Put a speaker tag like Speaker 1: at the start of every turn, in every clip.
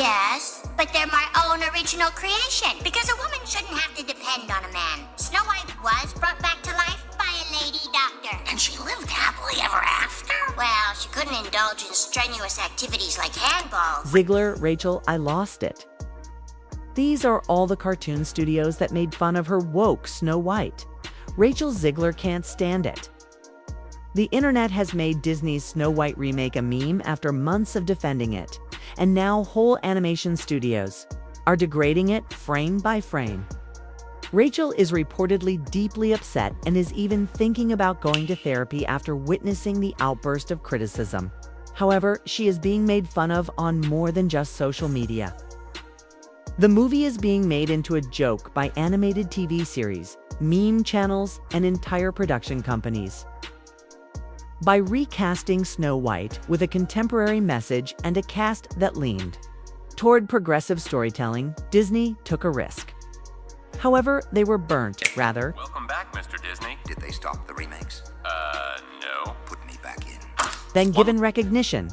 Speaker 1: Yes, but they're my own original creation, because a woman shouldn't have to depend on a man. Snow White was brought back to life by a lady doctor.
Speaker 2: And she lived happily ever after?
Speaker 1: Well, she couldn't indulge in strenuous activities like handball.
Speaker 3: Zegler, Rachel, I lost it. These are all the cartoon studios that made fun of her woke Snow White. Rachel Zegler can't stand it. The internet has made Disney's Snow White remake a meme after months of defending it, and now whole animation studios are degrading it frame by frame. Rachel is reportedly deeply upset and is even thinking about going to therapy after witnessing the outburst of criticism. However, she is being made fun of on more than just social media. The movie is being made into a joke by animated TV series, meme channels, and entire production companies. By recasting Snow White with a contemporary message and a cast that leaned toward progressive storytelling, Disney took a risk. However, they were burnt, rather.
Speaker 4: Welcome back, Mr. Disney.
Speaker 2: Did they stop the remakes?
Speaker 4: No.
Speaker 2: Put me back in.
Speaker 3: Than given recognition.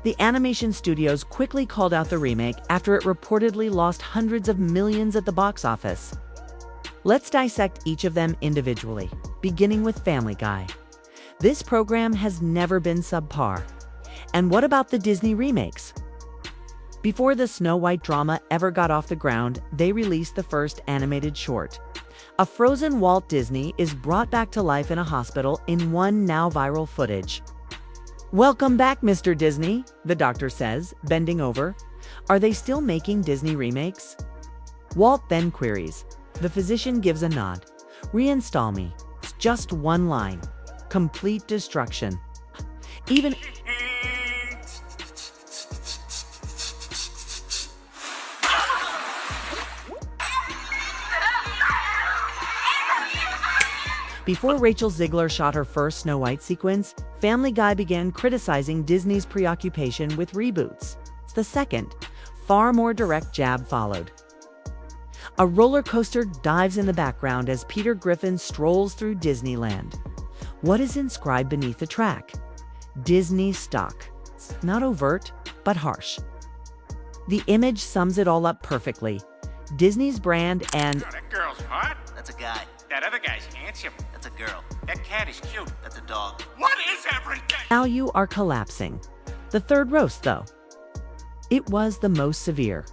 Speaker 3: The animation studios quickly called out the remake after it reportedly lost hundreds of millions at the box office. Let's dissect each of them individually, beginning with Family Guy. This program has never been subpar. And what about the Disney remakes? Before the Snow White drama ever got off the ground, they released the first animated short. A frozen Walt Disney is brought back to life in a hospital in one now viral footage. "Welcome back, Mr. Disney," the doctor says, bending over. "Are they still making Disney remakes?" Walt then queries. The physician gives a nod. "Reinstall me." It's just one line. Complete destruction. Even before Rachel Zegler shot her first Snow White sequence, Family Guy began criticizing Disney's preoccupation with reboots. The second, far more direct jab followed. A roller coaster dives in the background as Peter Griffin strolls through Disneyland. What is inscribed beneath the track? Disney stock. It's not overt, but harsh. The image sums it all up perfectly. Disney's brand and
Speaker 4: Oh, that girl's hot.
Speaker 2: That's a guy.
Speaker 4: That other guy's handsome.
Speaker 2: That's a girl.
Speaker 4: That cat is cute.
Speaker 2: That's a dog.
Speaker 4: What is everything?
Speaker 3: value are collapsing. The third roast, though. It was the most severe.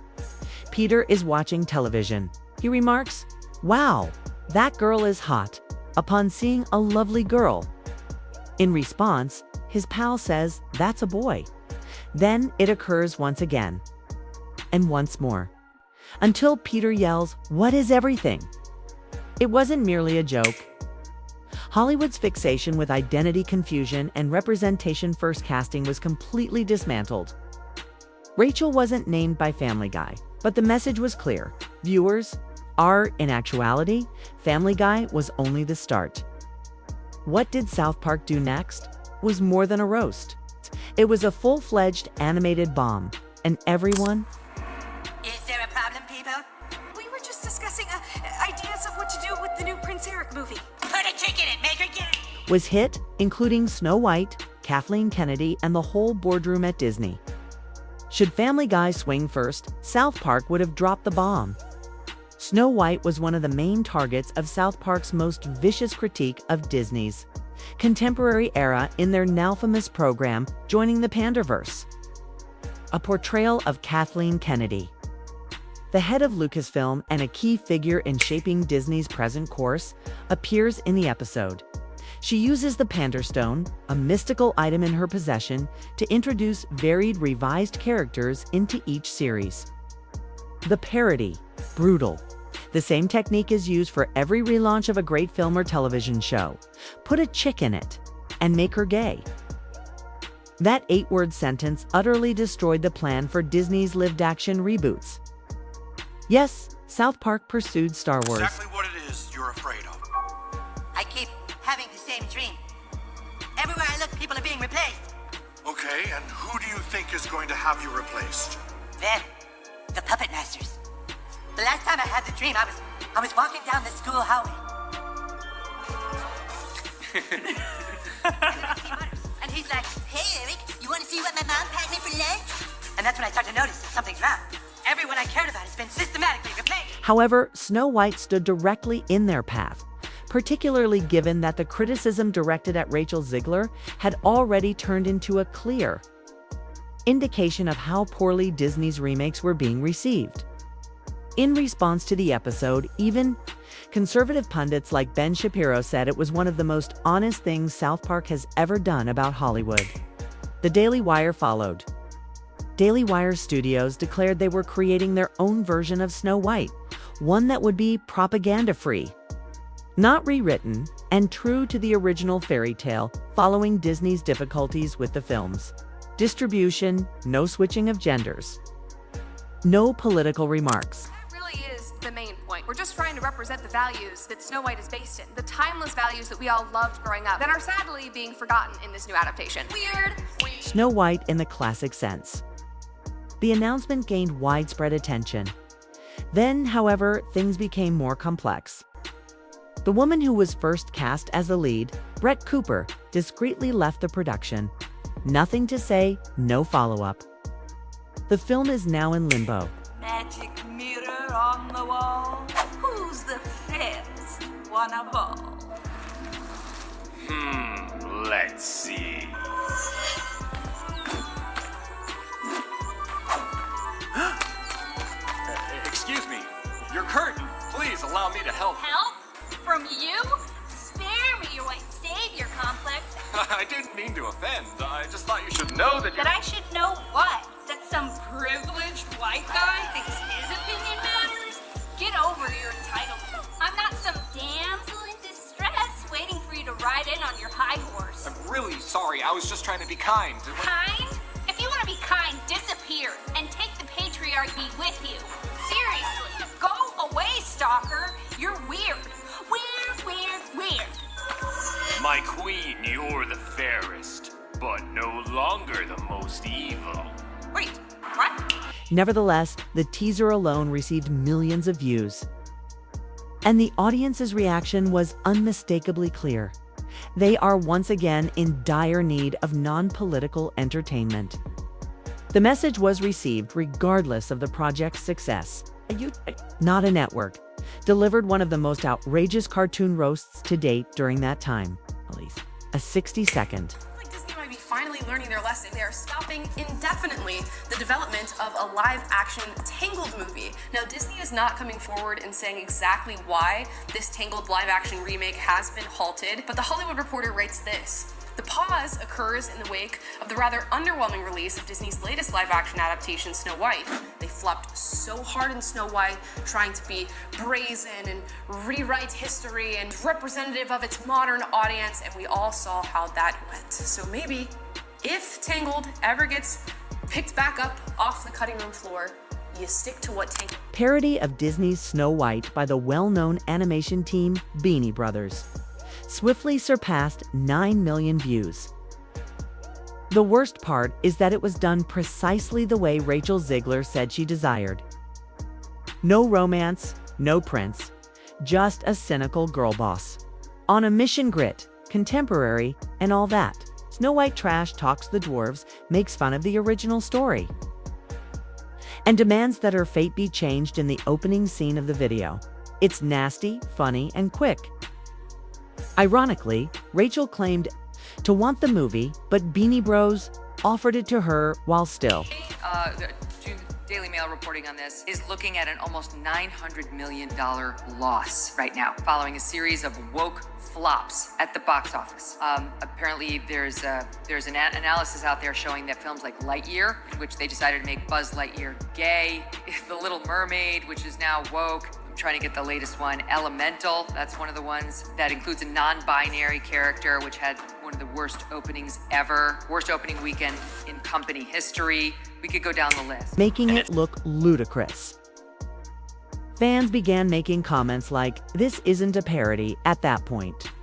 Speaker 3: Peter is watching television. He remarks, "Wow, that girl is hot," upon seeing a lovely girl. In response, his pal says, "That's a boy." Then it occurs once again. And once more. Until Peter yells, "What is everything?" It wasn't merely a joke. Hollywood's fixation with identity confusion and representation-first casting was completely dismantled. Rachel wasn't named by Family Guy, but the message was clear. Viewers are, in actuality, Family Guy was only the start. What did South Park do next? Was more than a roast. It was a full-fledged animated bomb, and everyone
Speaker 5: Is there a problem, people?
Speaker 6: We were just discussing ideas of what to do with the new Prince Eric movie.
Speaker 5: Put a chick in it, make her get it.
Speaker 3: was hit, including Snow White, Kathleen Kennedy, and the whole boardroom at Disney. Should Family Guy swing first, South Park would have dropped the bomb. Snow White was one of the main targets of South Park's most vicious critique of Disney's contemporary era in their now famous program, Joining the Panderverse. A portrayal of Kathleen Kennedy, the head of Lucasfilm and a key figure in shaping Disney's present course, appears in the episode. She uses the Panderstone, a mystical item in her possession, to introduce varied revised characters into each series. The parody, brutal. The same technique is used for every relaunch of a great film or television show. Put a chick in it and make her gay. That 8-word sentence utterly destroyed the plan for Disney's lived-action reboots. Yes, South Park pursued Star Wars.
Speaker 7: Exactly what it is you're afraid of.
Speaker 5: I keep having the same dream. Everywhere I look, people are being replaced.
Speaker 7: Okay, and who do you think is going to have you replaced?
Speaker 5: Them, the puppet masters. The last time I had the dream, I was walking down the school hallway. And he's like, "Hey, Eric, you want to see what my mom packed me for lunch?" And that's when I start to notice that something's wrong. Everyone I cared about has been systematically replaced.
Speaker 3: However, Snow White stood directly in their path, particularly given that the criticism directed at Rachel Zegler had already turned into a clear indication of how poorly Disney's remakes were being received. In response to the episode, even conservative pundits like Ben Shapiro said it was one of the most honest things South Park has ever done about Hollywood. The Daily Wire followed. Daily Wire Studios declared they were creating their own version of Snow White, one that would be propaganda-free, not rewritten, and true to the original fairy tale following Disney's difficulties with the films. Distribution, no switching of genders. No political remarks.
Speaker 6: That really is the main point. We're just trying to represent the values that Snow White is based in. The timeless values that we all loved growing up that are sadly being forgotten in this new adaptation. Weird.
Speaker 3: Snow White in the classic sense. The announcement gained widespread attention. Then, however, things became more complex. The woman who was first cast as the lead, Brett Cooper, discreetly left the production. Nothing to say, no follow-up. The film is now in limbo.
Speaker 8: Magic mirror on the wall. Who's the fairest one of all?
Speaker 4: Let's see.
Speaker 9: Excuse me, your curtain. Please allow me to help.
Speaker 1: Help? From you? Spare me your white savior complex.
Speaker 9: I didn't mean to offend. I just thought you should know that
Speaker 1: That I should know what? That some privileged white guy thinks his opinion matters? Get over your entitlement. I'm not some damsel in distress waiting for you to ride in on your high horse.
Speaker 9: I'm really sorry. I was just trying to be kind.
Speaker 1: Kind? If you want to be kind, disappear and take the patriarchy with you. Seriously, go away, stalker. You're weird. Weird.
Speaker 4: My queen, you're the fairest, but no longer the most evil.
Speaker 6: Wait, what?
Speaker 3: Nevertheless, the teaser alone received millions of views. And the audience's reaction was unmistakably clear. They are once again in dire need of non-political entertainment. The message was received regardless of the project's success. Not a network delivered one of the most outrageous cartoon roasts to date during that time. A 60-second.
Speaker 6: Like Disney might be finally learning their lesson. They are stopping indefinitely the development of a live-action Tangled movie. Now, Disney is not coming forward and saying exactly why this Tangled live-action remake has been halted, but The Hollywood Reporter writes this. The pause occurs in the wake of the rather underwhelming release of Disney's latest live-action adaptation, Snow White. They flopped so hard in Snow White, trying to be brazen and rewrite history and representative of its modern audience, and we all saw how that went. So maybe, if Tangled ever gets picked back up off the cutting room floor, you stick to what Tangled...
Speaker 3: Parody of Disney's Snow White by the well-known animation team Beanie Brothers swiftly surpassed 9 million views. The worst part is that it was done precisely the way Rachel Zegler said she desired. No romance, no prince, just a cynical girl boss. On a mission, grit, contemporary, and all that. Snow White trash talks the dwarves, makes fun of the original story, and demands that her fate be changed in the opening scene of the video. It's nasty, funny, and quick. Ironically, Rachel claimed to want the movie, but Beanie Bros offered it to her while still.
Speaker 10: The Daily Mail reporting on this is looking at an almost $900 million loss right now, following a series of woke flops at the box office. Apparently, there's an analysis out there showing that films like Lightyear, in which they decided to make Buzz Lightyear gay, The Little Mermaid, which is now woke. Trying to get the latest one, Elemental, that's one of the ones that includes a non-binary character, which had one of the worst openings ever, worst opening weekend in company history. We could go down the list.
Speaker 3: Making it look ludicrous. Fans began making comments like, "This isn't a parody," at that point.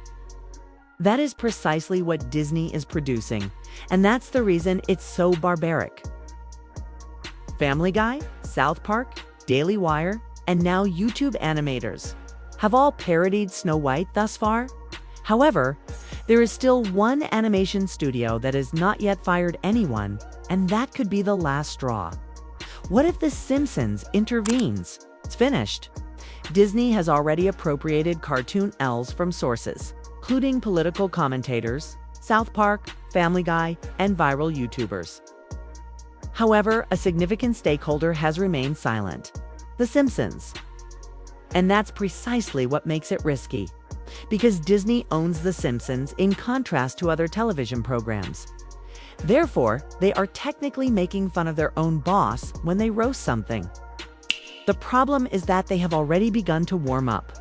Speaker 3: That is precisely what Disney is producing, and that's the reason it's so barbaric. Family Guy, South Park, Daily Wire, and now YouTube animators have all parodied Snow White thus far. However, there is still one animation studio that has not yet fired anyone and that could be the last straw. What if The Simpsons intervenes? It's finished. Disney has already appropriated cartoon Ls from sources, including political commentators, South Park, Family Guy, and viral YouTubers. However, a significant stakeholder has remained silent: The Simpsons. And that's precisely what makes it risky, because Disney owns The Simpsons in contrast to other television programs. Therefore, they are technically making fun of their own boss when they roast something. The problem is that they have already begun to warm up.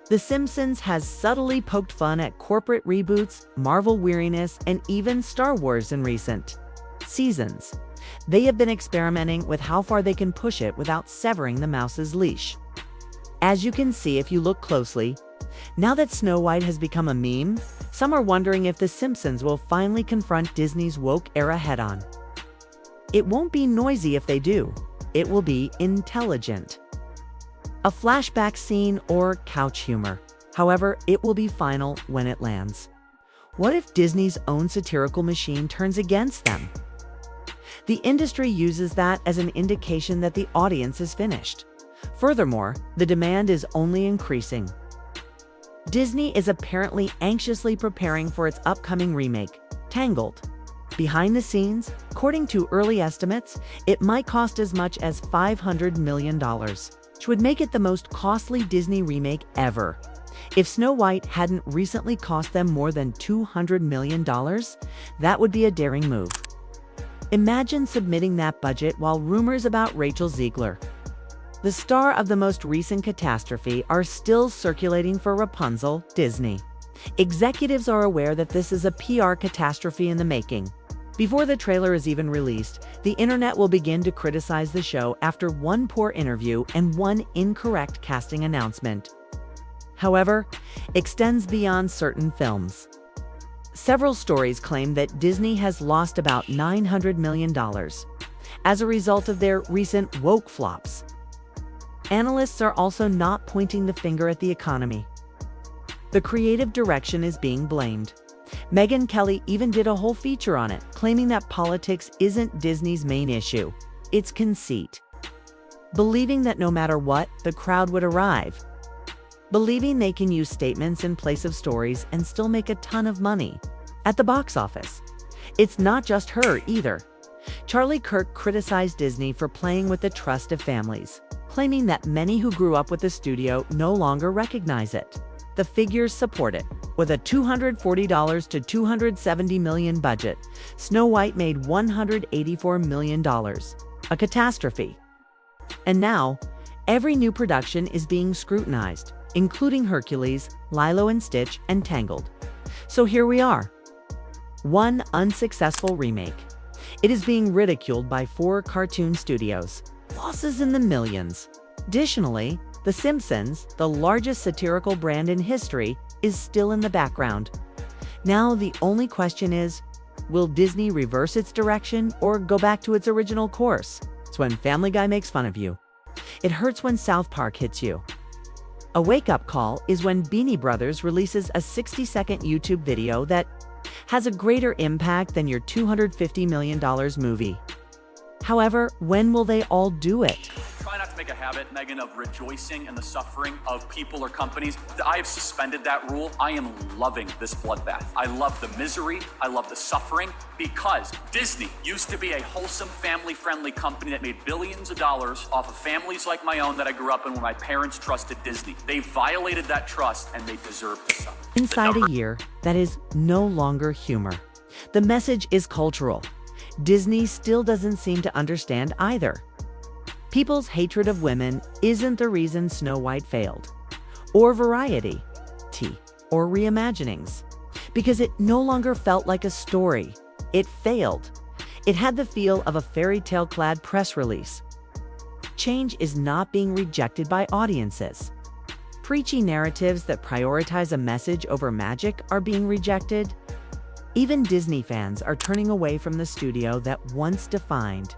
Speaker 3: The Simpsons has subtly poked fun at corporate reboots, Marvel weariness, and even Star Wars in recent seasons. They have been experimenting with how far they can push it without severing the mouse's leash. As you can see if you look closely, now that Snow White has become a meme, some are wondering if The Simpsons will finally confront Disney's woke era head-on. It won't be noisy if they do. It will be intelligent. A flashback scene or couch humor. However, it will be final when it lands. What if Disney's own satirical machine turns against them? The industry uses that as an indication that the audience is finished. Furthermore, the demand is only increasing. Disney is apparently anxiously preparing for its upcoming remake, Tangled. Behind the scenes, according to early estimates, it might cost as much as $500 million, which would make it the most costly Disney remake ever. If Snow White hadn't recently cost them more than $200 million, that would be a daring move. Imagine submitting that budget while rumors about Rachel Zegler, the star of the most recent catastrophe, are still circulating for Rapunzel, Disney. Executives are aware that this is a PR catastrophe in the making. Before the trailer is even released, the internet will begin to criticize the show after one poor interview and one incorrect casting announcement. However, extends beyond certain films. Several stories claim that Disney has lost about $900 million as a result of their recent woke flops. Analysts are also not pointing the finger at the economy. The creative direction is being blamed. Megyn Kelly even did a whole feature on it, claiming that politics isn't Disney's main issue, it's conceit. Believing that no matter what, the crowd would arrive. Believing they can use statements in place of stories and still make a ton of money at the box office. It's not just her either. Charlie Kirk criticized Disney for playing with the trust of families, claiming that many who grew up with the studio no longer recognize it. The figures support it. With a $240 to $270 million budget, Snow White made $184 million, a catastrophe. And now, every new production is being scrutinized, including Hercules, Lilo and Stitch, and Tangled. So here we are. One unsuccessful remake. It is being ridiculed by 4 cartoon studios. Losses in the millions. Additionally, The Simpsons, the largest satirical brand in history, is still in the background. Now the only question is, will Disney reverse its direction or go back to its original course? It's when Family Guy makes fun of you. It hurts when South Park hits you. A wake-up call is when Beanie Brothers releases a 60-second YouTube video that has a greater impact than your $250 million movie. However, when will they all do it?
Speaker 9: Try not to make a habit, Megan, of rejoicing in the suffering of people or companies. I have suspended that rule. I am loving this bloodbath. I love the misery. I love the suffering, because Disney used to be a wholesome, family-friendly company that made billions of dollars off of families like my own that I grew up in, where my parents trusted Disney. They violated that trust, and they deserve to suffer.
Speaker 3: Inside a year, that is no longer humor. The message is cultural. Disney still doesn't seem to understand either. People's hatred of women isn't the reason Snow White failed, or Variety, or reimaginings, because it no longer felt like a story. It failed. It had the feel of a fairy tale-clad press release. Change is not being rejected by audiences. Preachy narratives that prioritize a message over magic are being rejected. Even Disney fans are turning away from the studio that once defined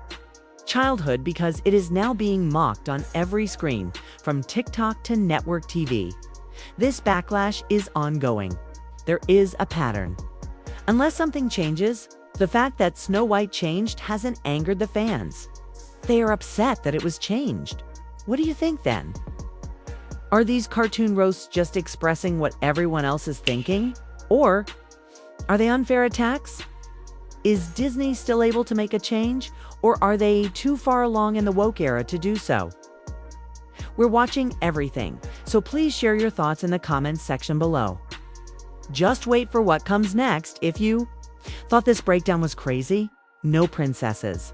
Speaker 3: childhood, because it is now being mocked on every screen, from TikTok to network TV. This backlash is ongoing. There is a pattern. Unless something changes, The fact that Snow White changed hasn't angered the fans. They are upset that it was changed. What do you think then? Are these cartoon roasts just expressing what everyone else is thinking? Or are they unfair attacks? Is Disney still able to make a change? Or are they too far along in the woke era to do so? We're watching everything, so please share your thoughts in the comments section below. Just wait for what comes next. If you thought this breakdown was crazy, no princesses.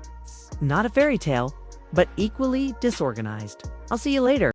Speaker 3: Not a fairy tale, but equally disorganized. I'll see you later.